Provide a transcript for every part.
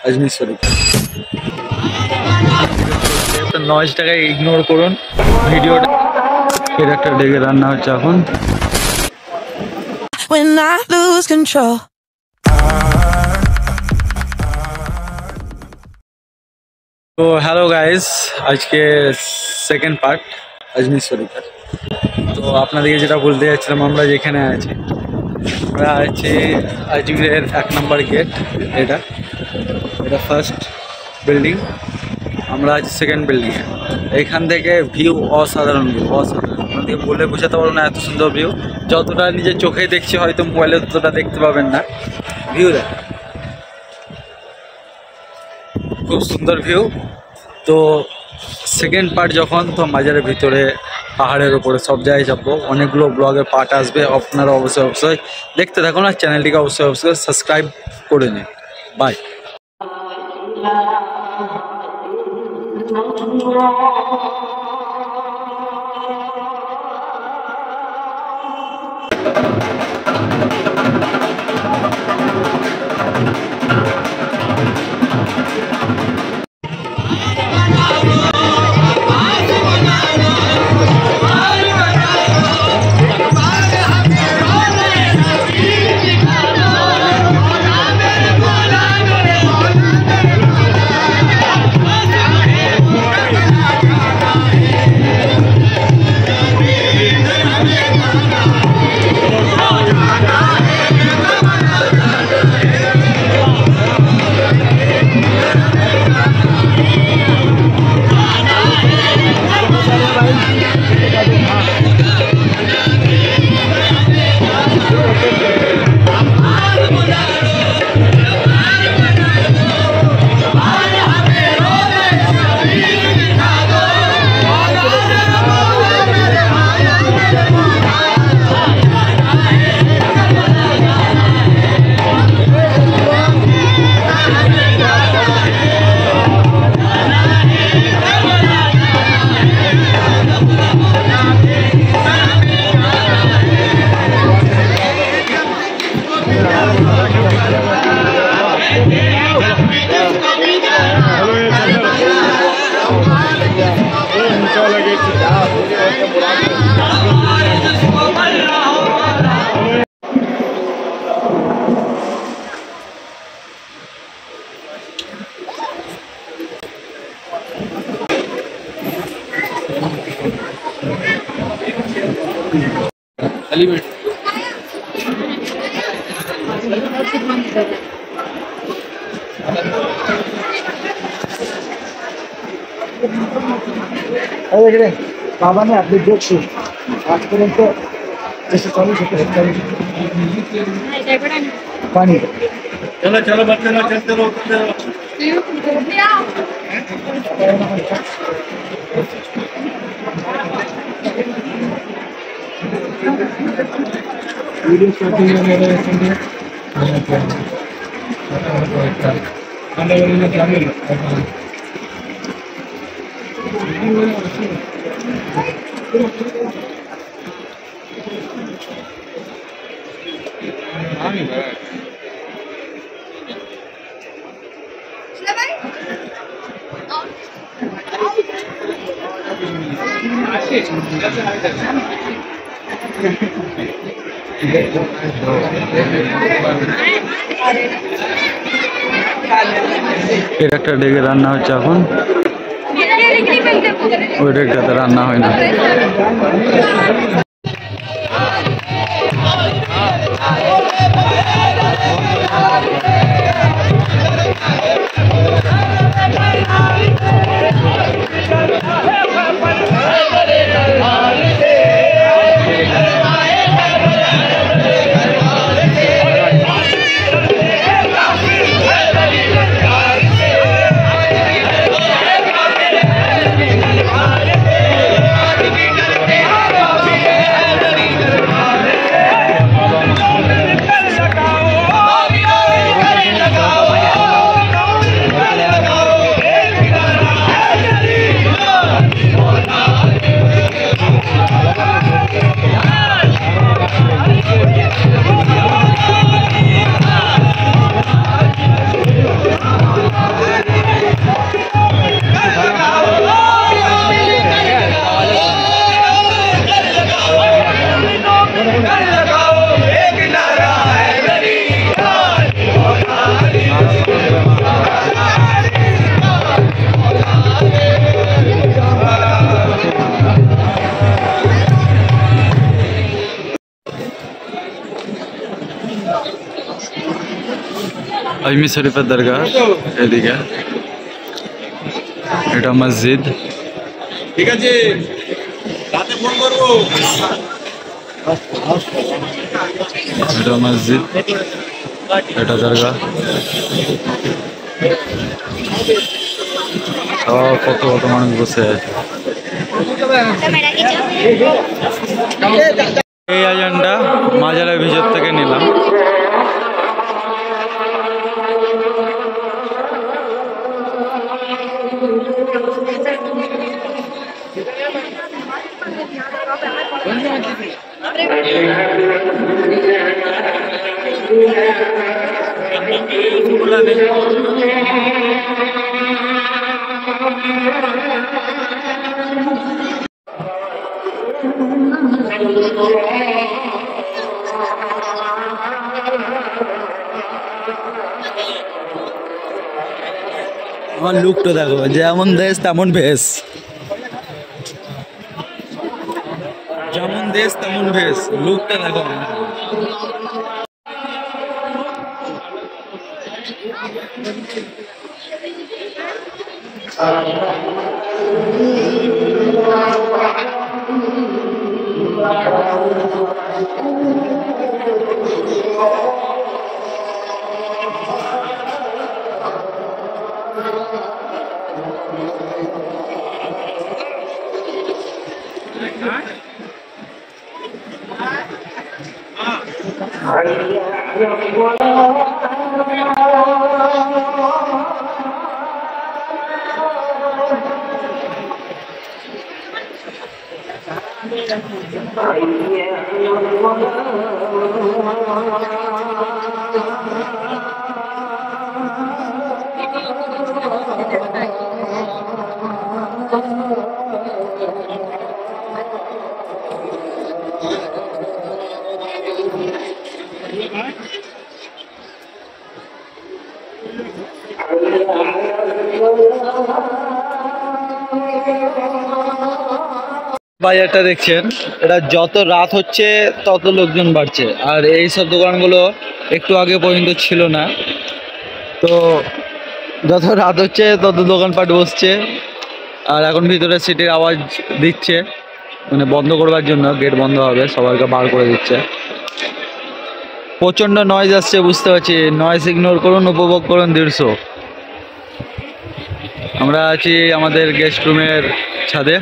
Ajmer Sharif. নয়েজটাকে ignore করুন ভিডিওটা। এর একটা ডেকে রান্না হচ্ছে এখন। When I lose control. তো হ্যালো গাইস, আজকে সেকেন্ড পার্ট আজমির শরীফের। তো আপনাদেরকে যেটা বলতে যাচ্ছিলাম, আমরা যেখানে আছি আমরা আছি আজমিরের 1 নম্বর গেট। এটা ফার্স্ট বিল্ডিং, আমরা আছি সেকেন্ড বিল্ডিংয়ে। এইখান থেকে ভিউ অসাধারণ, আপনাদেরকে বলে বোঝাতে পারবো না, এত সুন্দর ভিউ। যতটা নিজের চোখে দেখছি হয়তো মোবাইলে ততটা দেখতে পাবেন না। ভিউ দেখ, খুব সুন্দর ভিউ। তো সেকেন্ড পার্ট যখন, তো মাজারের ভিতরে, পাহাড়ের ওপরে, সব জায়গায় যাবো। অনেকগুলো ব্লগের পার্ট আসবে, আপনারা অবশ্যই দেখতে থাকুন। আর চ্যানেলটিকে অবশ্যই সাবস্ক্রাইব করে নিন। বাই। बाबा ने अपने जोक से आज पर्यंत जैसे चालू होते हैं पानी चलो चलो बच्चे लोग चलते रहो वीडियो शूटिंग वगैरह এর একটা ডেকে রান্না হচ্ছে এখন। ওই ডেকটাতে রান্না হয় না। আজমির শরীফের দরগা এদিকে, এটা মসজিদ। ঠিক আছে, রাতে ফোন করবো। এটা মসজিদ, এটা দরগা। কত কত মানুষ বসে আছে। এই আজানটা মাজারের ভিতর থেকে নিলাম। আমার লুকটা দেখো, যেমন দেশ তেমন ভেস, যেমন দেশ তেমন ভেস, লুকটা দেখো। বাজারটা দেখছেন, এটা যত রাত হচ্ছে তত লোকজন বাড়ছে। আর এই সব দোকানগুলো একটু আগে পর্যন্ত ছিল না, তো যত রাত হচ্ছে তত দোকানপাট বসছে। আর এখন ভিতরে সিটির আওয়াজ দিচ্ছে, মানে বন্ধ করবার জন্য, গেট বন্ধ হবে, সবাইকে বার করে দিচ্ছে। প্রচণ্ড নয়েজ আসছে, বুঝতে পারছি। নয়েজ ইগনোর করুন, উপভোগ করুন দৃশ্য। আমরা আছি আমাদের গেস্ট রুমের ছাদে,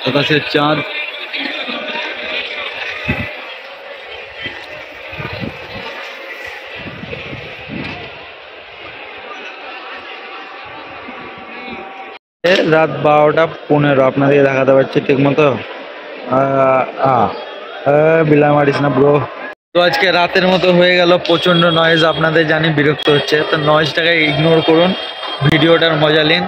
আকাশের চাঁদ। রাত 12:15 আপনাদেরকে দেখাতে পারছি ঠিক মতো। বিলাই মারিস না ব্রো। তো আজকে রাতের মতো হয়ে গেল, প্রচণ্ড নয়েজ, আপনাদের জানি বিরক্ত হচ্ছে, তো নয়েজটাকে ইগনোর করুন, ভিডিওটার মজা নিন।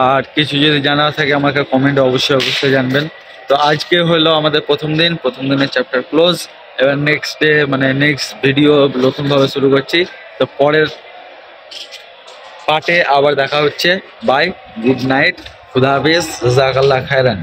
আর কিছু যদি জানার থাকে আমাকে কমেন্টে অবশ্যই অবশ্যই জানবেন। তো আজকে হলো আমাদের প্রথম দিনের চ্যাপ্টার ক্লোজ। এবার নেক্সট ডে, মানে নেক্সট ভিডিও নতুনভাবে শুরু করছি। তো পরের পার্টে আবার দেখা হচ্ছে। বাই, গুড নাইট, খুদা হাফেজ, জাযাকাল্লাহ খায়রান।